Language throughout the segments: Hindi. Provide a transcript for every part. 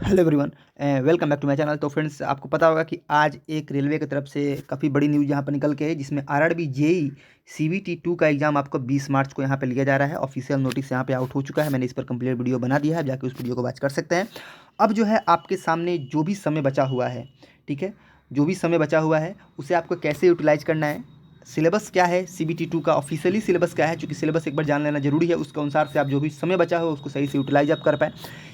Hello everyone, welcome back to my channel. तो फ्रेंड्स, आपको पता होगा कि आज एक रेलवे की तरफ से काफ़ी बड़ी न्यूज़ यहाँ पर निकल के है, जिसमें आरआरबी जेई सीबीटी 2 का एग्जाम आपको 20 मार्च को यहाँ पे लिया जा रहा है। ऑफिशियल नोटिस यहाँ पे आउट हो चुका है। मैंने इस पर कंप्लीट वीडियो बना दिया है, आप जाके उस वीडियो को वॉच कर सकते हैं। अब जो है आपके सामने जो भी समय बचा हुआ है, ठीक है, जो भी समय बचा हुआ है उसे आपको कैसे यूटिलाइज करना है। सिलेबस क्या है सीबीटी 2 का, ऑफिशियली सिलेबस क्या है, क्योंकि सिलेबस एक बार जान लेना जरूरी है। उसके अनुसार से आप जो भी समय बचा हो उसको सही से यूटिलाइज आप कर पाएँ।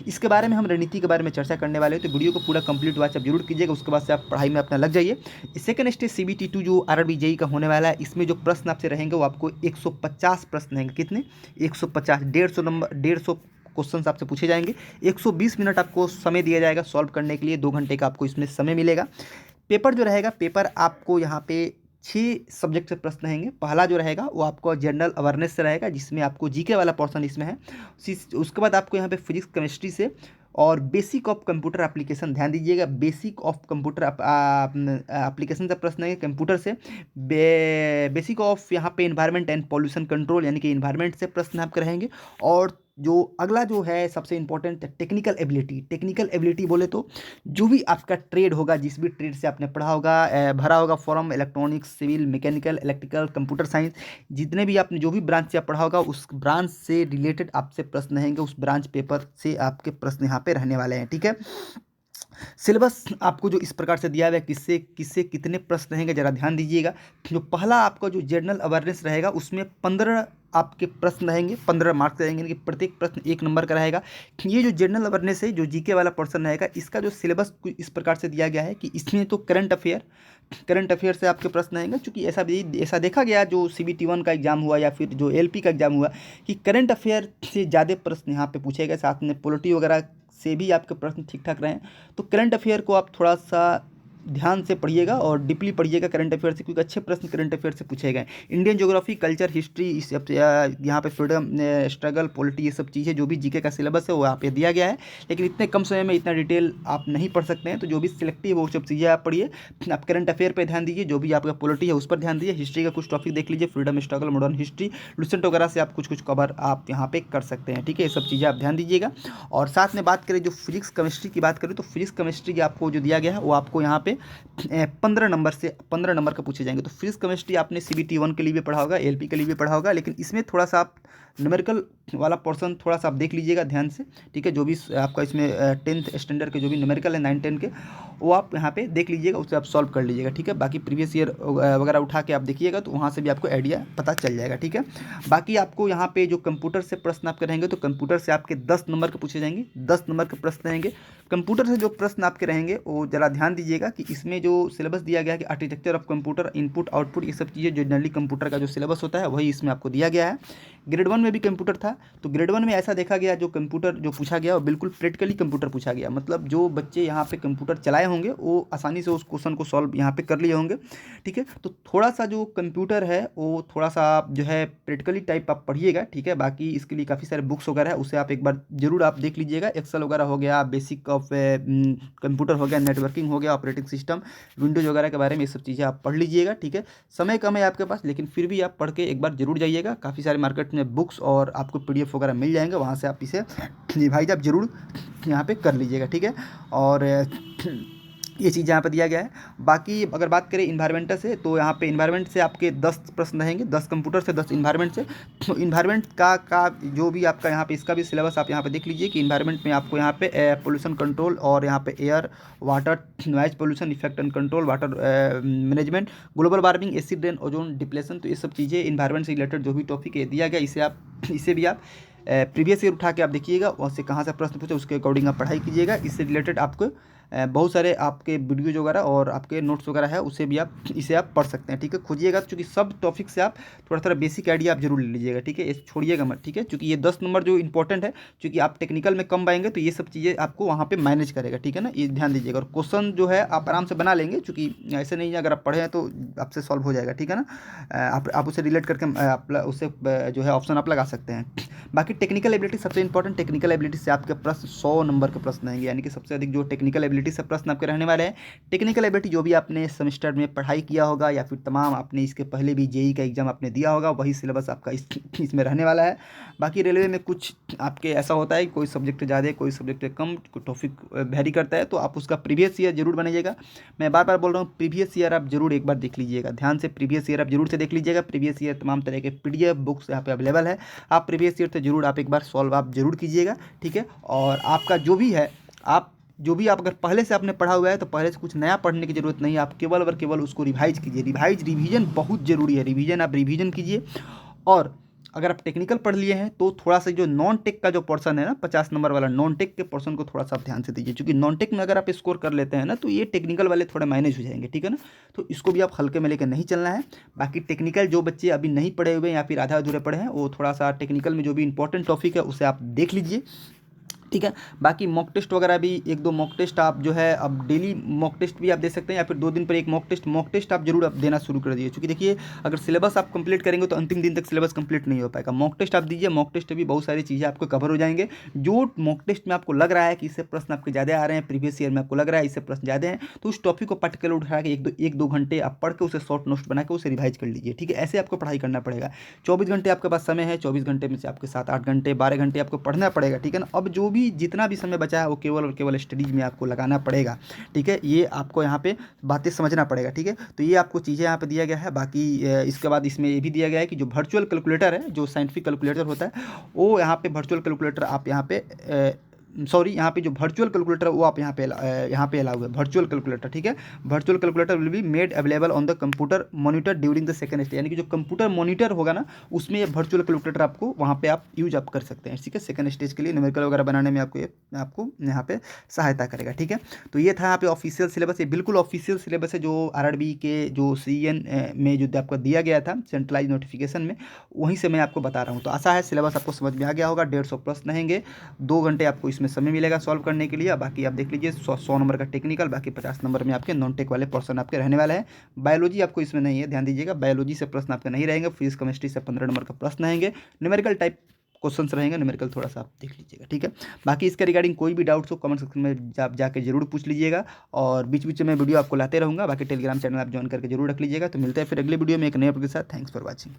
इसके बारे में हम रणनीति के बारे में चर्चा करने वाले हैं, तो वीडियो को पूरा कंप्लीट वॉच आप जरूर कीजिएगा। उसके बाद से आप पढ़ाई में अपना लग जाइए। सेकंड स्टेज सीबीटी 2 जो आरआरबी जेई का होने वाला है, इसमें जो प्रश्न आपसे रहेंगे वो आपको 150 प्रश्न रहेंगे। कितने? 150, 150 नंबर, 150 क्वेश्चन आपसे पूछे जाएंगे। 120 मिनट आपको समय दिया जाएगा सॉल्व करने के लिए। 2 घंटे का आपको इसमें समय मिलेगा। पेपर जो रहेगा, पेपर आपको यहाँ पे 6 सब्जेक्ट से प्रश्न रहेंगे। पहला जो रहेगा वो आपको जनरल अवेयरनेस से रहेगा, जिसमें आपको जीके वाला पोर्शन इसमें है। उसके बाद आपको यहाँ पे फिजिक्स केमिस्ट्री से और बेसिक ऑफ कंप्यूटर एप्लीकेशन, ध्यान दीजिएगा, बेसिक ऑफ कंप्यूटर एप्लीकेशन से प्रश्न है कंप्यूटर से। बेसिक ऑफ यहाँ पे इन्वायरमेंट एंड पॉल्यूशन कंट्रोल, यानी कि इन्वायरमेंट से प्रश्न आपके रहेंगे। और जो अगला जो है सबसे important, technical ability. Technical ability बोले तो जो भी आपका ट्रेड होगा, जिस भी ट्रेड से आपने पढ़ा होगा, भरा होगा form, electronics, civil, mechanical, electrical, computer science, जितने भी आपने जो भी ब्रांच से आप पढ़ा होगा उस ब्रांच से रिलेटेड आपसे प्रश्न रहेंगे। उस ब्रांच पेपर से आपके प्रश्न यहाँ पे रहने वाले हैं, ठीक है। सिलेबस आपको जो इस प्रकार से दिया हुआ है, किससे किससे कितने प्रश्न रहेंगे जरा ध्यान दीजिएगा। जो पहला आपका जो जनरल अवेयरनेस रहेगा उसमें 15 आपके प्रश्न रहेंगे, 15 मार्क्स रहेंगे, यानी कि प्रत्येक प्रश्न 1 नंबर का रहेगा। ये जो जनरल अवेयरनेस है, जो जीके वाला पर्सन रहेगा, इसका जो सिलेबस कुछ इस प्रकार से दिया गया है कि इसमें तो करंट अफेयर से आपके प्रश्न आएंगे। चूँकि ऐसा देखा गया जो सीबीटी 1 का एग्जाम हुआ या फिर जो एलपी का एग्जाम हुआ, कि करंट अफेयर से ज़्यादा प्रश्न यहाँ पे पूछे गए। साथ में पॉलिटी वगैरह से भी आपके प्रश्न ठीक ठाक रहें। तो करंट अफेयर को आप थोड़ा सा ध्यान से पढ़िएगा और डीपली पढ़िएगा करंट अफेयर से, क्योंकि अच्छे प्रश्न करंट अफेयर से पूछे गए। इंडियन ज्योग्राफी, कल्चर, हिस्ट्री, इस यहाँ पे फ्रीडम स्ट्रगल, पॉलिटी, ये सब चीज़ें जो भी जीके का सिलेबस है वो यहाँ पे दिया गया है। लेकिन इतने कम समय में इतना डिटेल आप नहीं पढ़ सकते हैं, तो जो भी सिलेक्टिव वो सब चीज़ें आप पढ़िए। आप करंट अफेयर पर ध्यान दीजिए, जो भी आपका पॉलिटी है उस पर ध्यान दीजिए। हिस्ट्री का कुछ टॉपिक देख लीजिए, freedom struggle, modern history, Lucent वगैरह से आप कुछ कवर आप यहाँ पे कर सकते हैं, ठीक है। ये सब चीज़ें आप ध्यान दीजिएगा। और साथ में बात करें जो फिजिक्स केमिस्ट्री की बात करें, तो फिजिक्स केमिस्ट्री आपको जो दिया गया है वो आपको यहाँ पे 15 नंबर से 15 नंबर का पूछे जाएंगे। तो फिजिक्स केमिस्ट्री आपने सीबीटी 1 के लिए भी पढ़ा होगा, एलपी के लिए भी पढ़ा होगा, लेकिन इसमें थोड़ा सा आप न्यूमेरिकल वाला पोर्शन थोड़ा सा आप देख लीजिएगा ध्यान से, ठीक है। जो भी आपका इसमें 10th स्टैंडर्ड के जो भी न्यूमेरिकल है 9-10 के, वो आप यहाँ पे देख लीजिएगा, उससे आप सॉल्व कर लीजिएगा, ठीक है। बाकी प्रीवियस ईयर वगैरह उठा के आप देखिएगा तो वहाँ से भी आपको आइडिया पता चल जाएगा, ठीक है। बाकी आपको यहाँ पे जो कंप्यूटर से प्रश्न आपके रहेंगे, तो कंप्यूटर से आपके 10 नंबर के पूछे जाएंगे, 10 नंबर के प्रश्न रहेंगे। कंप्यूटर से जो प्रश्न आपके रहेंगे वो जरा ध्यान दीजिएगा कि इसमें जो सिलेबस दिया गया है कि architecture of computer, input output, ये सब चीज़ें जो जनरली कंप्यूटर का जो सिलेबस होता है वही इसमें आपको दिया गया है। ग्रेड 1 में भी कंप्यूटर था, तो ग्रेड 1 में ऐसा देखा गया जो कंप्यूटर जो पूछा गया वो बिल्कुल प्रैक्टिकली कंप्यूटर पूछा गया। मतलब जो बच्चे यहाँ पे कंप्यूटर चलाए होंगे वो आसानी से उस क्वेश्चन को सॉल्व यहाँ पे कर लिए होंगे, ठीक है। तो थोड़ा सा जो कंप्यूटर है वो थोड़ा सा आप जो है प्रैक्टिकली टाइप आप पढ़िएगा, ठीक है। बाकी इसके लिए काफ़ी सारे बुक्स वगैरह है, उसे आप एक बार जरूर आप देख लीजिएगा। एक्सेल वगैरह हो गया, बेसिक ऑफ कंप्यूटर हो गया, नेटवर्किंग हो गया, ऑपरेटिंग सिस्टम, विंडोज वगैरह के बारे में ये सब चीज़ें आप पढ़ लीजिएगा, ठीक है। समय कम है आपके पास, लेकिन फिर भी आप पढ़ के एक बार जरूर जाइएगा। काफ़ी सारे मार्केट में बुक्स और आपको पीडीएफ वगैरह मिल जाएंगे, वहाँ से आप इसे रिवाइज आप जरूर यहाँ पे कर लीजिएगा, ठीक है। और ये चीज़ यहाँ पर दिया गया है। बाकी अगर बात करें इन्वायरमेंटल से, तो यहाँ पे इन्वायरमेंट से आपके 10 प्रश्न रहेंगे, 10 कंप्यूटर से, 10 इन्वायरमेंट से। तो इन्वायरमेंट का जो भी आपका यहाँ पे इसका भी सिलेबस आप यहाँ पे देख लीजिए कि इन्वायरमेंट में आपको यहाँ पे पोल्यूशन कंट्रोल और यहाँ पे air, water, noise pollution, effect and control, water management, global warming, acid rain, ozone depletion, तो ये सब चीज़ें इन्वायरमेंट से रिलेटेड जो भी टॉपिक है दिया गया, इसे भी आप प्रीवियस ईयर उठा के आप देखिएगा, वहाँ से कहाँ से प्रश्न पूछे उसके अकॉर्डिंग आप पढ़ाई कीजिएगा। इससे रिलेटेड आपको बहुत सारे आपके वीडियोज वगैरह और आपके नोट्स वगैरह है, उसे भी आप इसे आप पढ़ सकते हैं, ठीक है। खोजिएगा, क्योंकि सब टॉपिक से आप थोड़ा थोड़ा बेसिक आइडिया आप जरूर ले लीजिएगा, ठीक है। इसे छोड़िएगा मत, ठीक है, क्योंकि ये 10 नंबर जो इंपॉर्टेंट है, क्योंकि आप टेक्निकल में कम पाएंगे तो ये सब चीज़ें आपको वहाँ पे मैनेज करेगा, ठीक है ना। ये ध्यान दीजिएगा। और क्वेश्चन जो है आप आराम से बना लेंगे, क्योंकि ऐसे नहीं है अगर आप पढ़े हैं तो आपसे सॉल्व हो जाएगा, ठीक है ना। आप उसे रिलेट करके आप उससे जो है ऑप्शन आप लगा सकते हैं। बाकी टेक्निकल एबिलिटी सबसे इंपॉर्टेंट, टेक्निकल एबिलिटी से आपके प्रश्न 100 नंबर के प्रश्न आएंगे, यानी कि सबसे अधिक जो टेक्निकल एबिलिटी एबिलिटी से प्रश्न आपके रहने वाले हैं। टेक्निकल एबिलिटी जो भी आपने सेमेस्टर में पढ़ाई किया होगा या फिर तमाम आपने इसके पहले भी जेई का एग्जाम आपने दिया होगा, वही सिलेबस आपका इसमें रहने वाला है। बाकी रेलवे में कुछ आपके ऐसा होता है कोई सब्जेक्ट ज़्यादा कोई सब्जेक्ट कम, कोई टॉपिक वेरी करता है, तो आप उसका प्रीवियस ईयर जरूर बनेगा। मैं बार बार बोल रहा हूँ, प्रीवियस ईयर आप जरूर एक बार देख लीजिएगा, ध्यान से प्रीवियस ईयर आप जरूर से देख लीजिएगा। प्रीवियस ईयर तमाम तरह के पीडीएफ बुक्स यहाँ पे अवेलेबल है, आप प्रीवियस ईयर से जरूर आप एक बार सॉल्व आप जरूर कीजिएगा, ठीक है। और आपका जो भी है, आप अगर पहले से आपने पढ़ा हुआ है तो पहले से कुछ नया पढ़ने की ज़रूरत नहीं है, आप केवल और केवल उसको रिवाइज कीजिए। रिवीजन बहुत ज़रूरी है, रिवीजन कीजिए। और अगर आप टेक्निकल पढ़ लिए हैं तो थोड़ा सा जो नॉन टेक का जो पोर्शन है ना, 50 नंबर वाला नॉन टेक के पोर्शन को थोड़ा सा आप ध्यान से दीजिए, क्योंकि नॉन टेक में अगर आप स्कोर कर लेते हैं ना तो ये टेक्निकल वाले थोड़े माइनस हो जाएंगे, ठीक है ना। तो इसको भी आप हल्के में लेकर नहीं चलना है। बाकी टेक्निकल जो बच्चे अभी नहीं पढ़े हुए या फिर आधा अधूरे पढ़े हैं, वो थोड़ा सा टेक्निकल में जो भी इंपॉर्टेंट टॉपिक है उसे आप देख लीजिए, ठीक है। बाकी मॉक टेस्ट वगैरह भी एक दो मॉक टेस्ट आप जो है अब डेली मॉक टेस्ट भी आप दे सकते हैं, या फिर 2 दिन पर एक मॉक टेस्ट आप जरूर आप देना शुरू कर दीजिए। क्योंकि देखिए, अगर सिलेबस आप कंप्लीट करेंगे तो अंतिम दिन तक सिलेबस कंप्लीट नहीं हो पाएगा। मॉक टेस्ट आप दीजिए, मॉक टेस्ट भी बहुत सारी चीज़ें आपको कवर हो जाएंगे। जो मॉक टेस्ट में आपको लग रहा है कि इससे प्रश्न आपके ज़्यादा आ रहे हैं, प्रीवियस ईयर में आपको लग रहा है इससे प्रश्न ज़्यादा हैं, तो उस टॉपिक को पर्टिकुलर उठा के एक दो घंटे आप पढ़ के उसे शॉर्ट नोट्स बना के उसे रिवाइज कर लीजिए, ठीक है। ऐसे आपको पढ़ाई करना पड़ेगा। 24 घंटे आपके पास समय है, 24 घंटे में से आपके 7-8 घंटे 12 घंटे आपको पढ़ना पड़ेगा, ठीक है ना। अब जो भी जितना भी समय बचा है वो केवल और केवल स्टडीज में आपको लगाना पड़ेगा, ठीक है। ये आपको यहाँ पे बातें समझना पड़ेगा, ठीक है। तो ये आपको चीज़ें यहाँ पे दिया गया है। बाकी इसके बाद इसमें ये भी दिया गया है कि जो वर्चुअल कैलकुलेटर है, जो साइंटिफिक कैलकुलेटर होता है, वो यहाँ पे वर्चुअल कैलकुलेटर आप यहाँ पे यहाँ पे जो वर्चुअल कैलकुलेटर वो आप यहाँ पे अलाउ है, वर्चुअल कैलकुलेटर, ठीक है। Virtual calculator will be made available on the computer monitor during the second stage, यानी कि जो कंप्यूटर मॉनिटर होगा ना, उसमें ये वर्चुअल कैलकुलेटर आपको वहाँ पे आप यूज आप कर सकते हैं, ठीक है। सेकंड स्टेज के लिए न्यूमेरिकल वगैरह बनाने में आपको यहाँ पे सहायता करेगा, ठीक है। तो ये था यहाँ पे ऑफिशियल सिलेबस, ये बिल्कुल ऑफिशियल सिलेबस है जो आरआरबी के जो सीएन में जो आपको दिया गया था सेंट्रलाइज नोटिफिकेशन में, वहीं से मैं आपको बता रहा हूँ। तो आशा है सिलेबस आपको समझ में आ गया होगा। 150 प्रश्न रहेंगे, 2 घंटे आपको इसमें समय मिलेगा सॉल्व करने के लिए। बाकी आप देख लीजिए 100 नंबर का टेक्निकल, बाकी 50 नंबर में आपके नॉन टेक वाले पोर्शन आपके रहने वाले हैं। बायोलॉजी आपको इसमें नहीं है, ध्यान दीजिएगा, बायोलॉजी से प्रश्न आपके नहीं रहेंगे। फिजिक्स केमिस्ट्री से 15 नंबर का प्रश्न रहेंगे, न्यूमेरिकल टाइप क्वेश्चंस रहेंगे, न्यूमेरिकल थोड़ा सा आप देख लीजिएगा, ठीक है। बाकी इसके रिगार्डिंग कोई भी डाउट्स हो कमेंट सेक्शन में आप जाके जरूर पूछ लीजिएगा, और बीच बीच में वीडियो आपको लाते रहूँगा। बाकी टेलीग्राम चैनल आप ज्वाइन करके जरूर रख लीजिएगा। तो मिलते हैं फिर अगले वीडियो में एक नए अपडेट के साथ। Thanks for watching.